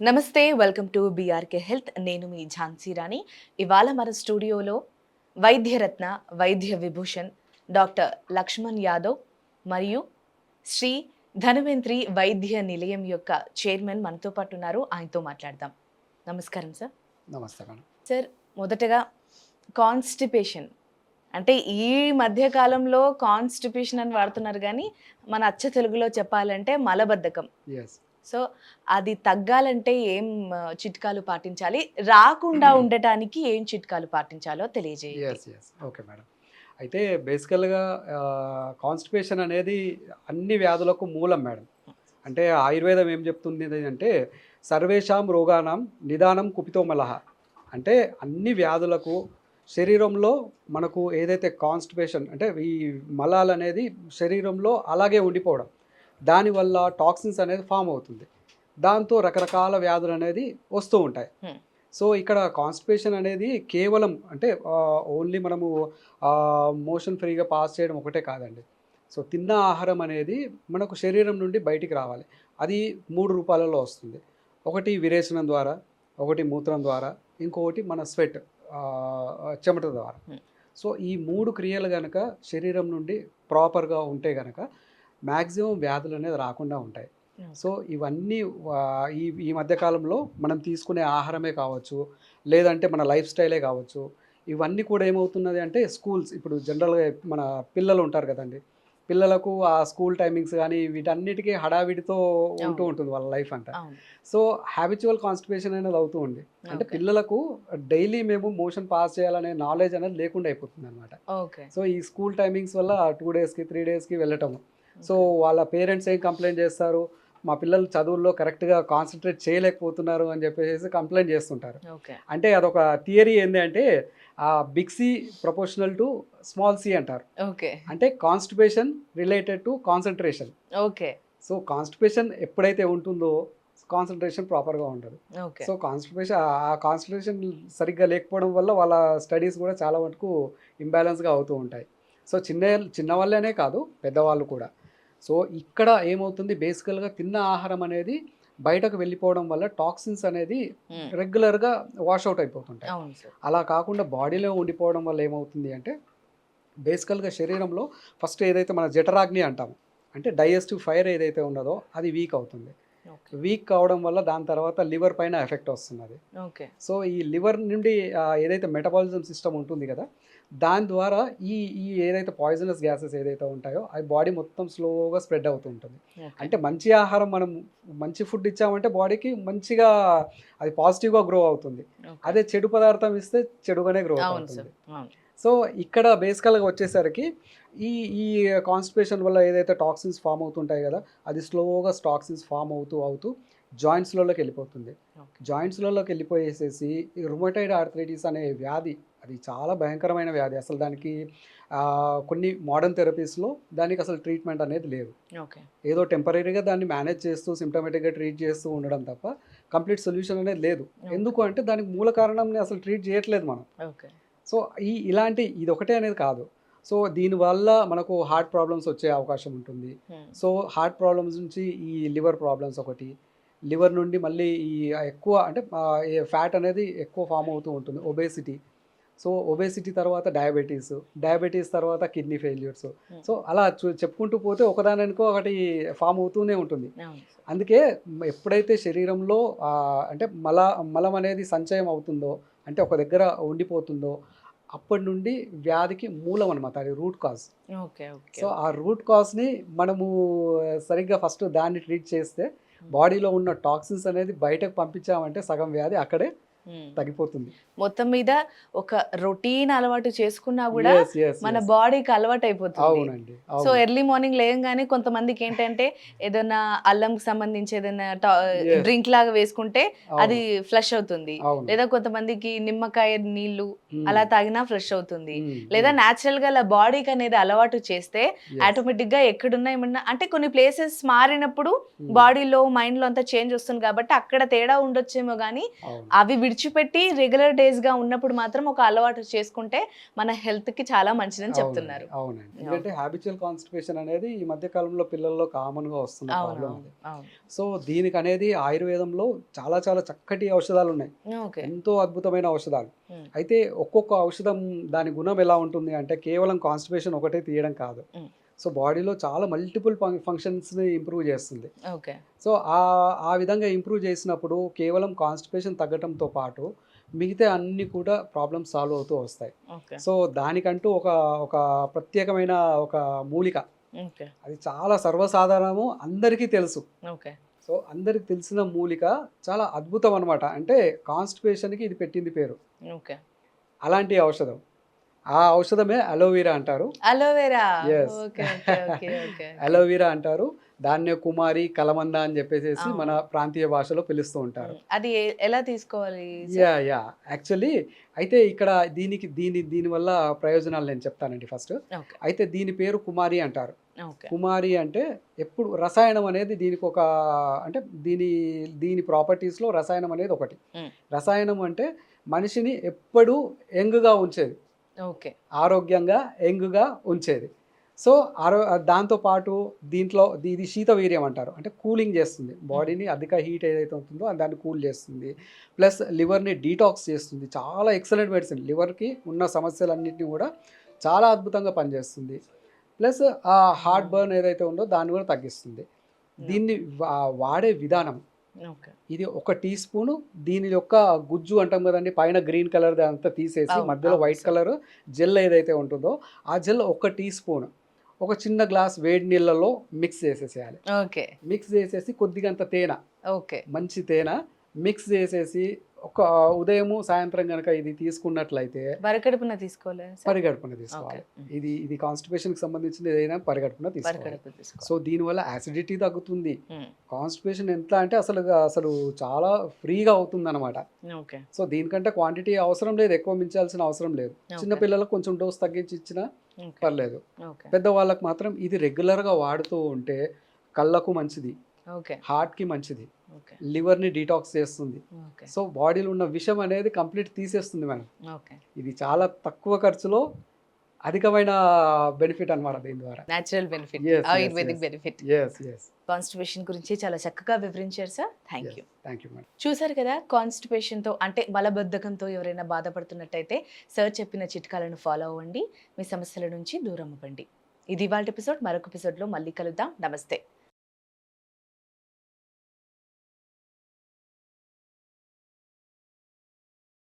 నమస్తే welcome to BRK health. నేను మీ ఝాన్సీ రాణి. ఇవాళ మన స్టూడియోలో వైద్యరత్న వైద్య విభూషణ్ డాక్టర్ లక్ష్మణ్ యాదవ్ మరియు శ్రీ ధన్వంతరి వైద్య నిలయం యొక్క చైర్మన్ మనతో పాటు ఉన్నారు. ఆయనతో మాట్లాడదాం. నమస్కారం సార్. నమస్తే మేడం. సార్, మొదటగా కాన్స్టిపేషన్ అంటే ఈ మధ్య కాలంలో కాన్స్టిపేషన్ అని వాడుతున్నారు, కానీ మన అచ్చ తెలుగులో చెప్పాలంటే మలబద్ధకం. ఎస్. సో అది తగ్గాలంటే ఏం చిట్కాలు పాటించాలి, రాకుండా ఉండటానికి ఏం చిట్కాలు పాటించాలో తెలియజేయండి. Yes yes okay madam. అయితే బేసికల్గా కాన్స్టిపేషన్ అనేది అన్ని వ్యాధులకు మూలం మేడం. అంటే ఆయుర్వేదం ఏం చెప్తుంది అంటే సర్వేషాం రోగానాం నిదానం కుపితో మలహ. అంటే అన్ని వ్యాధులకు శరీరంలో మనకు ఏదైతే కాన్స్టిపేషన్ అంటే ఈ మలాలు అనేది శరీరంలో అలాగే ఉండిపోవడం, దానివల్ల టాక్సిన్స్ అనేది ఫామ్ అవుతుంది. దాంతో రకరకాల వ్యాధులు అనేది వస్తూ ఉంటాయి. సో ఇక్కడ కాన్స్టిపేషన్ అనేది కేవలం అంటే ఓన్లీ మనము మోషన్ ఫ్రీగా పాస్ చేయడం ఒకటే కాదండి. సో తిన్న ఆహారం అనేది మనకు శరీరం నుండి బయటికి రావాలి. అది 3 రూపాలలో వస్తుంది. ఒకటి విరేచనం ద్వారా, ఒకటి మూత్రం ద్వారా, ఇంకొకటి మన స్వెట్ చెమట ద్వారా. సో ఈ 3 క్రియలు కనుక శరీరం నుండి ప్రాపర్గా ఉంటే కనుక మ్యాక్సిమం వ్యాధులు అనేది రాకుండా ఉంటాయి. సో ఇవన్నీ ఈ మధ్యకాలంలో మనం తీసుకునే ఆహారమే కావచ్చు, లేదంటే మన లైఫ్ స్టైలే కావచ్చు, ఇవన్నీ కూడా ఏమవుతున్నది అంటే స్కూల్స్ ఇప్పుడు జనరల్గా మన పిల్లలు ఉంటారు కదండి, పిల్లలకు ఆ స్కూల్ టైమింగ్స్ కానీ వీటన్నిటికీ హడావిడితో ఉంటూ ఉంటుంది వాళ్ళ లైఫ్ అంతా. సో హ్యాబిచువల్ కాన్స్టిపేషన్ అనేది అవుతూ ఉంది. అంటే పిల్లలకు డైలీ మేము మోషన్ పాస్ చేయాలనే నాలెడ్జ్ అనేది లేకుండా అయిపోతుంది అనమాట. సో ఈ స్కూల్ టైమింగ్స్ వల్ల 2 డేస్కి 3 డేస్కి వెళ్ళటం. సో వాళ్ళ పేరెంట్స్ ఏం కంప్లైంట్ చేస్తారు, మా పిల్లలు చదువుల్లో కరెక్ట్గా కాన్సన్ట్రేట్ చేయలేకపోతున్నారు అని చెప్పేసి కంప్లైంట్ చేస్తుంటారు. అంటే అదొక థియరీ ఏంటి అంటే big C proportional to small C అంటారు. అంటే constipation related to concentration. So constipation ఎప్పుడైతే ఉంటుందో కాన్సన్ట్రేషన్ ప్రాపర్గా ఉండదు. సో కాన్సన్ట్రేషన్ సరిగ్గా లేకపోవడం వల్ల వాళ్ళ స్టడీస్ కూడా చాలా మటుకు ఇంబ్యాలెన్స్గా అవుతూ ఉంటాయి. సో చిన్న వాళ్ళనే కాదు, పెద్దవాళ్ళు కూడా. సో ఇక్కడ ఏమవుతుంది, బేసికల్గా తిన్న ఆహారం అనేది బయటకు వెళ్ళిపోవడం వల్ల టాక్సిన్స్ అనేది రెగ్యులర్గా వాష్అవుట్ అయిపోతుంటాయి. అలా కాకుండా బాడీలో ఉండిపోవడం వల్ల ఏమవుతుంది అంటే బేసికల్గా శరీరంలో ఫస్ట్ ఏదైతే మన జఠరాగ్ని అంటాము, అంటే డైజెస్టివ్ ఫైర్ ఏదైతే ఉన్నదో అది వీక్ అవుతుంది. వీక్ కావడం వల్ల దాని తర్వాత లివర్ పైన ఎఫెక్ట్ వస్తున్నది. సో ఈ లివర్ నుండి ఏదైతే మెటబాలిజం సిస్టమ్ ఉంటుంది కదా, దాని ద్వారా ఈ ఈ ఏదైతే పాయిజనస్ గ్యాసెస్ ఏదైతే ఉంటాయో అవి బాడీ మొత్తం స్లోగా స్ప్రెడ్ అవుతూ ఉంటుంది. అంటే మంచి ఆహారం మనం మంచి ఫుడ్ ఇచ్చామంటే బాడీకి మంచిగా అది పాజిటివ్గా గ్రో అవుతుంది. అదే చెడు పదార్థం ఇస్తే చెడుగానే గ్రో అవుతుంది. సో ఇక్కడ బేసికల్గా వచ్చేసరికి ఈ ఈ కాన్స్టిపేషన్ వల్ల ఏదైతే టాక్సిన్స్ ఫామ్ అవుతుంటాయి కదా, అది స్లోగా టాక్సిన్స్ ఫామ్ అవుతూ జాయింట్స్లలోకి వెళ్ళిపోతుంది. జాయింట్స్లలోకి వెళ్ళిపోయేసేసి ఈ రుమటైడ్ ఆర్థరైటిస్ అనే వ్యాధి, అది చాలా భయంకరమైన వ్యాధి. అసలు దానికి కొన్ని మోడర్న్ థెరపీస్లో దానికి అసలు ట్రీట్మెంట్ అనేది లేదు. ఏదో టెంపరీగా దాన్ని మేనేజ్ చేస్తూ సిమ్టమేటిక్గా ట్రీట్ చేస్తూ ఉండడం తప్ప కంప్లీట్ సొల్యూషన్ అనేది లేదు. ఎందుకు అంటే దానికి మూల కారణం అసలు ట్రీట్ చేయట్లేదు మనం. సో ఇది ఒకటే అనేది కాదు. సో దీనివల్ల మనకు హార్ట్ ప్రాబ్లమ్స్ వచ్చే అవకాశం ఉంటుంది. సో హార్ట్ ప్రాబ్లమ్స్ నుంచి ఈ లివర్ ప్రాబ్లమ్స్ ఒకటి, లివర్ నుండి మళ్ళీ ఈ ఎక్కువ అంటే ఫ్యాట్ అనేది ఎక్కువ ఫామ్ అవుతూ ఉంటుంది, ఒబేసిటీ. సో ఒబేసిటీ తర్వాత డయాబెటీస్ తర్వాత కిడ్నీ ఫెయిల్యూర్స్. సో అలా చెప్పుకుంటూ పోతే ఒకదానికో ఒకటి ఫామ్ అవుతూనే ఉంటుంది. అందుకే ఎప్పుడైతే శరీరంలో అంటే మలం అనేది సంచయం అవుతుందో, అంటే ఒక దగ్గర ఉండిపోతుందో, అప్పటి నుండి వ్యాధికి మూలం అనమాట, అది రూట్ కాజ్. సో ఆ రూట్ కాజ్ని మనము సరిగ్గా ఫస్ట్ దాన్ని ట్రీట్ చేస్తే బాడీలో ఉన్న టాక్సిన్స్ అనేది బయటకు పంపించామంటే సగం వ్యాధి అక్కడే తగ్గిపోతుంది. మొత్తం మీద ఒక రొటీన్ అలవాటు చేసుకున్నా కూడా మన బాడీకి అలవాటు అయిపోతుంది. సో ఎర్లీ మార్నింగ్ లేయంగానే కొంతమందికి ఏంటంటే ఏదైనా అల్లంకి సంబంధించి ఏదైనా డ్రింక్ లాగా వేసుకుంటే అది ఫ్లష్ అవుతుంది, లేదా కొంతమందికి నిమ్మకాయ నీళ్లు అలా తాగినా ఫ్రెష్ అవుతుంది. లేదా న్యాచురల్ గా అలా బాడీకి అనేది అలవాటు చేస్తే ఆటోమేటిక్ గా ఎక్కడున్నా ఏమన్నా అంటే కొన్ని ప్లేసెస్ మారినప్పుడు బాడీలో మైండ్ లో అంతా చేంజ్ వస్తుంది కాబట్టి అక్కడ తేడా ఉండొచ్చేమో కానీ అవి విడిచిపెట్టి రెగ్యులర్ డేస్ గా ఉన్నప్పుడు మాత్రం ఒక అలవాటు చేసుకుంటే మన హెల్త్ కి చాలా మంచిదని చెప్తున్నారు. అవునండి, ఎందుకంటే హ్యాబిచువల్ కాన్స్టిపేషన్ అనేది ఈ మధ్య కాలంలో పిల్లల్లో కామన్ గా వస్తున్న ప్రాబ్లం అది. సో దీనికి అనేది ఆయుర్వేదంలో చాలా చాలా చక్కటి ఔషధాలు ఉన్నాయి, ఎంతో అద్భుతమైన ఔషధాలు. అయితే ఒక్కొక్క ఔషధం దాని గుణం ఎలా ఉంటుంది అంటే కేవలం కాన్స్టిపేషన్ ఒకటే తీయడం కాదు. సో బాడీలో చాలా మల్టిపుల్ ఫంక్షన్స్ని ఇంప్రూవ్ చేస్తుంది. సో ఆ విధంగా ఇంప్రూవ్ చేసినప్పుడు కేవలం కాన్స్టిపేషన్ తగ్గడంతో పాటు మిగతా అన్ని కూడా ప్రాబ్లమ్స్ సాల్వ్ అవుతూ వస్తాయి. సో దానికంటూ ఒక ఒక ప్రత్యేకమైన ఒక మూలిక, అది చాలా సర్వసాధారణము, అందరికీ తెలుసు. సో అందరికి తెలిసిన మూలిక చాలా అద్భుతం అనమాట. అంటే కాన్స్టిపేషన్కి ఇది పెట్టింది పేరు. అలాంటి ఔషధం, ఆ ఔషధమే అలోవెరా అంటారు. అలోవెరా అంటారు, దాన్నే కుమారి, కలమంద అని చెప్పేసి మన ప్రాంతీయ భాషలో పిలుస్తూ ఉంటారు. అది ఎలా తీసుకోవాలి? యాక్చువల్లీ అయితే ఇక్కడ దీని వల్ల ప్రయోజనాలు నేను చెప్తానండి ఫస్ట్. అయితే దీని పేరు కుమారి అంటారు. కుమారి అంటే ఎప్పుడు రసాయనం అనేది దీనికి ఒక అంటే దీని ప్రాపర్టీస్లో రసాయనం అనేది ఒకటి. రసాయనం అంటే మనిషిని ఎప్పుడూ యంగ్గా ఉంచేది, ఆరోగ్యంగా యంగ్గా ఉంచేది. సో దాంతోపాటు దీంట్లో ఇది శీతవీర్యం అంటారు, అంటే కూలింగ్ చేస్తుంది బాడీని. అధిక హీట్ ఏదైతే ఉంటుందో దాన్ని కూల్ చేస్తుంది. ప్లస్ లివర్ని డీటాక్స్ చేస్తుంది. చాలా ఎక్సలెంట్ మెడిసిన్, లివర్కి ఉన్న సమస్యలన్నింటినీ కూడా చాలా అద్భుతంగా పనిచేస్తుంది. ప్లస్ ఆ హార్ట్ బర్న్ ఏదైతే ఉందో దాన్ని కూడా తగ్గిస్తుంది. దీన్ని వాడే విధానం, ఇది 1 టీ స్పూను దీని యొక్క గుజ్జు అంటాం కదండి, పైన గ్రీన్ కలర్ అంతా తీసేసి మధ్యలో వైట్ కలర్ జెల్ ఏదైతే ఉంటుందో ఆ జెల్ 1 టీ స్పూన్ ఒక చిన్న గ్లాస్ వేడి నీళ్ళలో మిక్స్ చేసేసేయాలి. మిక్స్ చేసేసి కొద్దిగంత తేనె, మంచి తేనె మిక్స్ చేసేసి ఒక ఉదయము సాయంత్రం కనుక ఇది తీసుకున్నట్లయితే పరిగడుపున తీసుకోవాలి. ఇది కాన్స్టిపేషన్కి సంబంధించిన ఏదైనా పరిగడుపున తీసుకోవాలి. సో దీనివల్ల యాసిడిటీ తగ్గుతుంది. కాన్స్టిపేషన్ ఎంత అంటే అసలు చాలా ఫ్రీగా అవుతుంది అనమాట. సో దీనికంటే క్వాంటిటీ అవసరం లేదు, ఎక్కువ మించాల్సిన అవసరం లేదు. చిన్న పిల్లలకు కొంచెం డోస్ తగ్గించి ఇచ్చినా పర్లేదు. పెద్దవాళ్ళకి మాత్రం ఇది రెగ్యులర్గా వాడుతూ ఉంటే కళ్ళకు మంచిది, హార్ట్కి మంచిది, లివర్ని డీటాక్స్ చేస్తుంది. సో బాడీలో ఉన్న విషం అనేది కంప్లీట్ తీసేస్తుంది మేడం. ఇది చాలా తక్కువ ఖర్చులో అధికమైన బెనిఫిట్ అన్నమాట దీని ద్వారా. Natural benefit, ayurvedic benefit. Constipation గురించి చాలా చక్కగా వివరించారు సార్. Thank you madam. చూసారు కదా, కాన్స్టిపేషన్తో అంటే మలబద్ధకంతో ఎవరైనా బాధపడుతున్నట్టయితే సార్ చెప్పిన చిట్కాలను ఫాలో అవ్వండి, మీ సమస్యల నుంచి దూరం అవ్వండి. ఇది ఇవాళ ఎపిసోడ్. మరొక ఎపిసోడ్లో మళ్ళీ కలుద్దాం. నమస్తే.